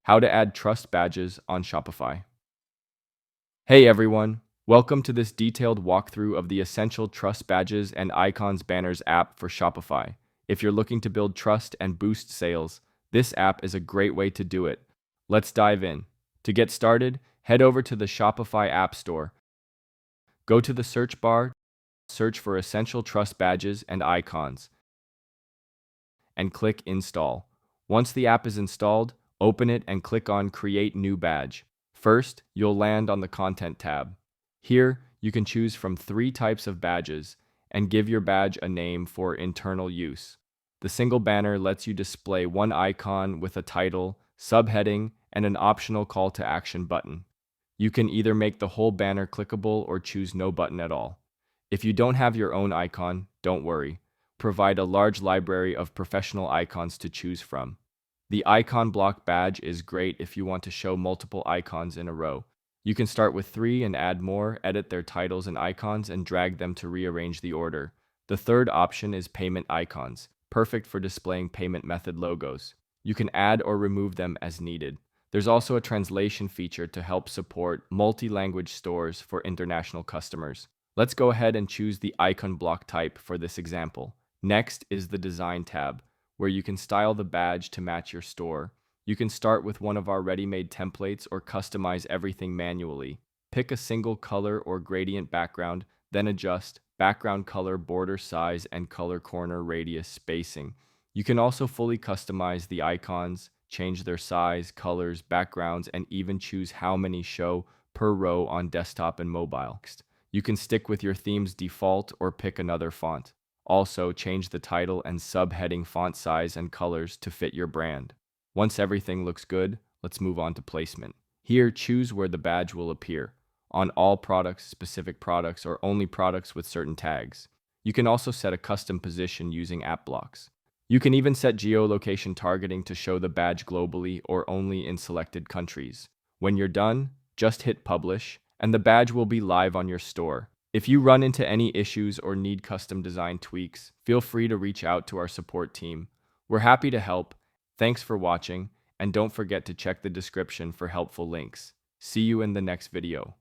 How to add trust badges on Shopify. Hey everyone, welcome to this detailed walkthrough of the essential trust badges and icons banners app for Shopify. If you're looking to build trust and boost sales, this app is a great way to do it. Let's dive in. To get started, head over to the Shopify App Store. Go to the search bar, search for essential trust badges and icons, and click Install. Once the app is installed, open it and click on Create New Badge. First, you'll land on the Content tab. Here, you can choose from 3 types of badges and give your badge a name for internal use. The single banner lets you display one icon with a title, subheading, and an optional call to action button. You can either make the whole banner clickable or choose no button at all. If you don't have your own icon, don't worry. Provide a large library of professional icons to choose from. The icon block badge is great if you want to show multiple icons in a row. You can start with 3 and add more, edit their titles and icons, and drag them to rearrange the order. The third option is payment icons, perfect for displaying payment method logos. You can add or remove them as needed. There's also a translation feature to help support multi-language stores for international customers. Let's go ahead and choose the icon block type for this example. Next is the Design tab, where you can style the badge to match your store. You can start with one of our ready-made templates or customize everything manually. Pick a single color or gradient background, then adjust background color, border size, and color corner radius spacing. You can also fully customize the icons, change their size, colors, backgrounds, and even choose how many show per row on desktop and mobile. You can stick with your theme's default or pick another font. Also, change the title and subheading font size and colors to fit your brand. Once everything looks good, let's move on to placement. Here, choose where the badge will appear: on all products, specific products, or only products with certain tags. You can also set a custom position using app blocks. You can even set geolocation targeting to show the badge globally or only in selected countries. When you're done, just hit publish, and the badge will be live on your store. If you run into any issues or need custom design tweaks, feel free to reach out to our support team. We're happy to help. Thanks for watching, and don't forget to check the description for helpful links. See you in the next video.